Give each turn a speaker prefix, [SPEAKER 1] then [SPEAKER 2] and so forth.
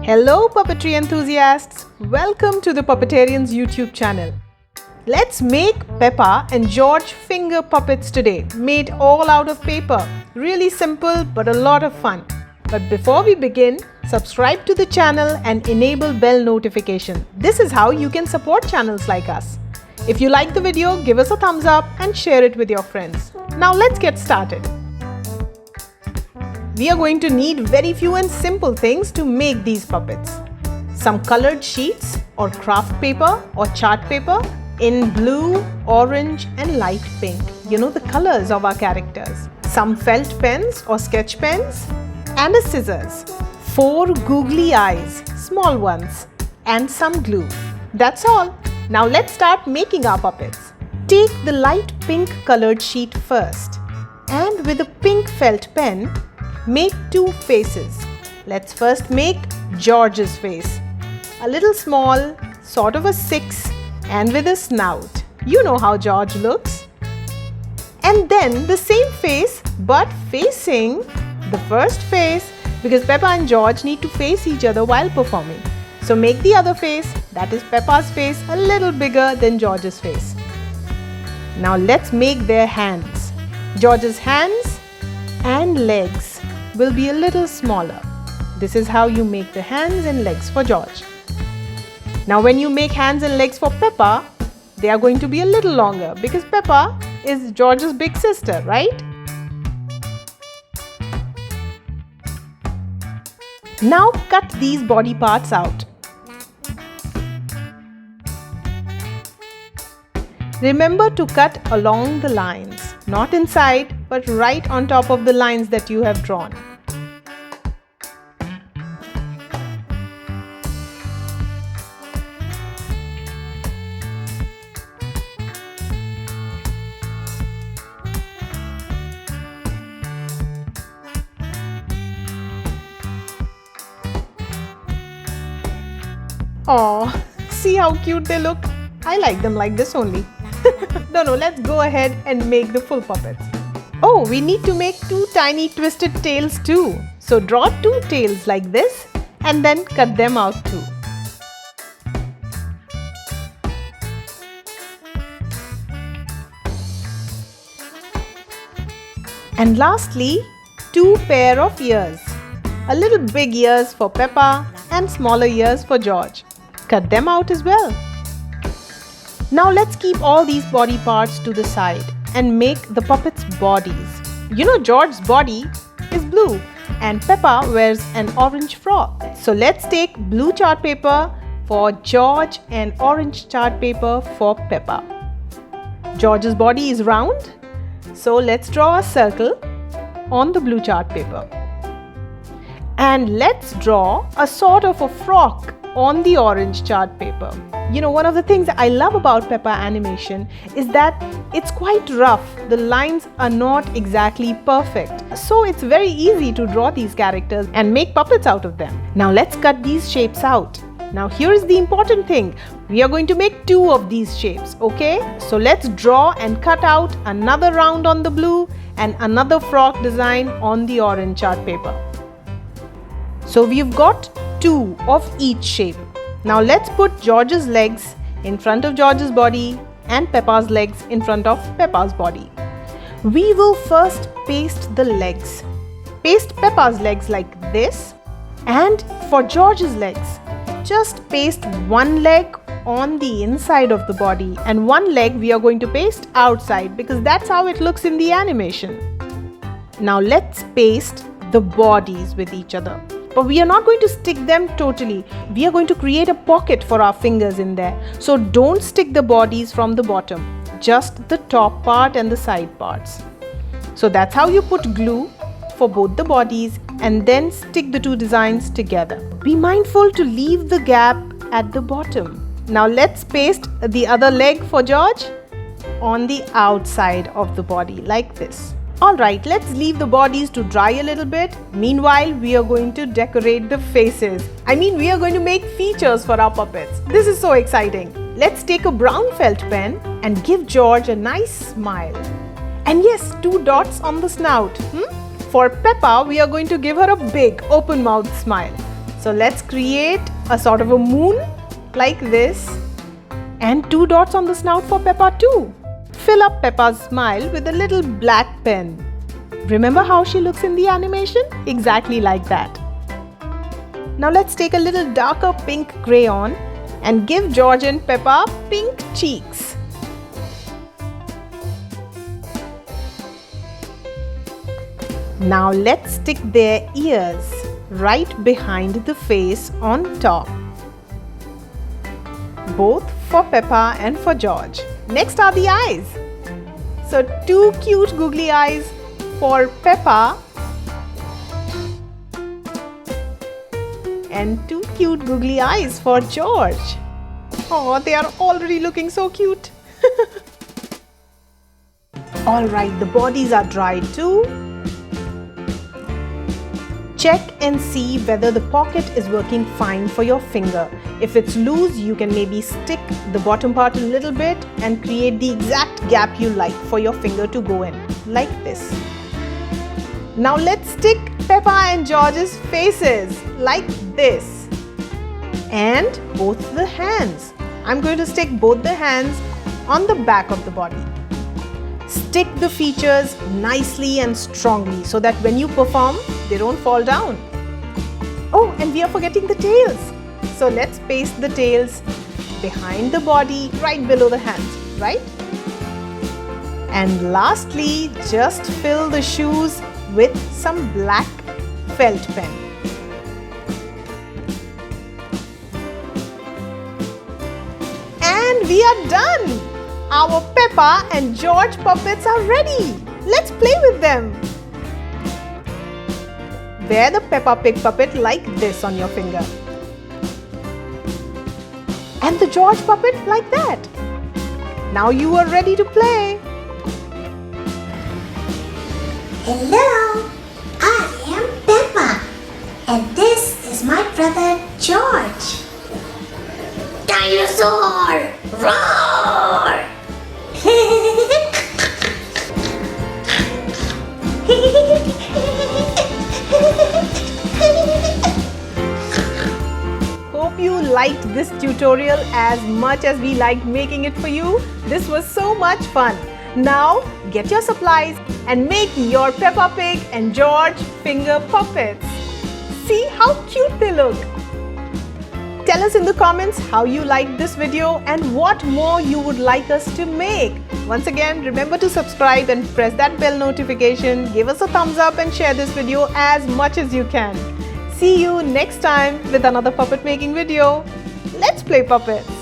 [SPEAKER 1] Hello puppetry enthusiasts! Welcome to the Puppetarians YouTube channel. Let's make Peppa and George finger puppets today, made all out of paper. Really simple but a lot of fun. But before we begin, subscribe to the channel and enable bell notification. This is how you can support channels like us. If you like the video, give us a thumbs up and share it with your friends. Now let's get started. We are going to need very few and simple things to make these puppets. Some colored sheets or craft paper or chart paper in blue, orange and light pink. You know the colors of our characters. Some felt pens or sketch pens and a scissors. 4 googly eyes, small ones, and some glue. That's all. Now let's start making our puppets. Take the light pink colored sheet first and with a pink felt pen, make 2 faces. Let's first make George's face. A little small, sort of a 6 and with a snout. You know how George looks. And then the same face but facing the first face because Peppa and George need to face each other while performing. So make the other face, that is Peppa's face, a little bigger than George's face. Now let's make their hands. George's hands and legs will be a little smaller. This is how you make the hands and legs for George. Now when you make hands and legs for Peppa, they are going to be a little longer because Peppa is George's big sister, right? Now cut these body parts out. Remember to cut along the lines, not inside but right on top of the lines that you have drawn. Aw, see how cute they look? I like them like this only. No, let's go ahead and make the full puppets. Oh, we need to make 2 tiny twisted tails too. So draw 2 tails like this and then cut them out too. And lastly, 2 pair of ears. A little big ears for Peppa and smaller ears for George. Cut them out as well. Now let's keep all these body parts to the side and make the puppets' bodies. You know George's body is blue and Peppa wears an orange frock. So let's take blue chart paper for George and orange chart paper for Peppa. George's body is round, so let's draw a circle on the blue chart paper. And let's draw a sort of a frock on the orange chart paper. You know, one of the things that I love about Peppa animation is that it's quite rough. The lines are not exactly perfect. So it's very easy to draw these characters and make puppets out of them. Now let's cut these shapes out. Now here is the important thing. We are going to make 2 of these shapes, okay? So let's draw and cut out another round on the blue and another frock design on the orange chart paper. So we've got 2 of each shape. Now let's put George's legs in front of George's body and Peppa's legs in front of Peppa's body. We will first paste the legs. Paste Peppa's legs like this, and for George's legs, just paste 1 leg on the inside of the body and 1 leg we are going to paste outside because that's how it looks in the animation. Now let's paste the bodies with each other. But we are not going to stick them totally. We are going to create a pocket for our fingers in there. So don't stick the bodies from the bottom, just the top part and the side parts. So that's how you put glue for both the bodies and then stick the 2 designs together. Be mindful to leave the gap at the bottom. Now let's paste the other leg for George on the outside of the body like this. Alright, let's leave the bodies to dry a little bit. Meanwhile, we are going to decorate the faces. We are going to make features for our puppets. This is so exciting. Let's take a brown felt pen and give George a nice smile. And yes, 2 dots on the snout. For Peppa, we are going to give her a big open-mouthed smile. So let's create a sort of a moon like this and 2 dots on the snout for Peppa too. Fill up Peppa's smile with a little black pen. Remember how she looks in the animation? Exactly like that. Now let's take a little darker pink crayon and give George and Peppa pink cheeks. Now let's stick their ears right behind the face on top. Both for Peppa and for George. Next are the eyes. So 2 cute googly eyes for Peppa and 2 cute googly eyes for George. Oh, they are already looking so cute. Alright, the bodies are dried too. Check and see whether the pocket is working fine for your finger. If it's loose, you can maybe stick the bottom part a little bit and create the exact gap you like for your finger to go in, like this. Now let's stick Peppa and George's faces, like this. And both the hands. I'm going to stick both the hands on the back of the body. Stick the features nicely and strongly so that when you perform, they don't fall down. Oh, and we are forgetting the tails. So let's paste the tails behind the body, right below the hands, right? And lastly, just fill the shoes with some black felt pen. And we are done! Our Peppa and George puppets are ready. Let's play with them. Wear the Peppa Pig puppet like this on your finger. And the George puppet like that. Now you are ready to play.
[SPEAKER 2] Hello, I am Peppa and this is my brother George. Dinosaur! Roar!
[SPEAKER 1] Hope you liked this tutorial as much as we liked making it for you. This was so much fun. Now get your supplies and make your Peppa Pig and George finger puppets. See how cute they look. Tell us in the comments how you liked this video and what more you would like us to make. Once again, remember to subscribe and press that bell notification. Give us a thumbs up and share this video as much as you can. See you next time with another puppet making video. Let's play puppets.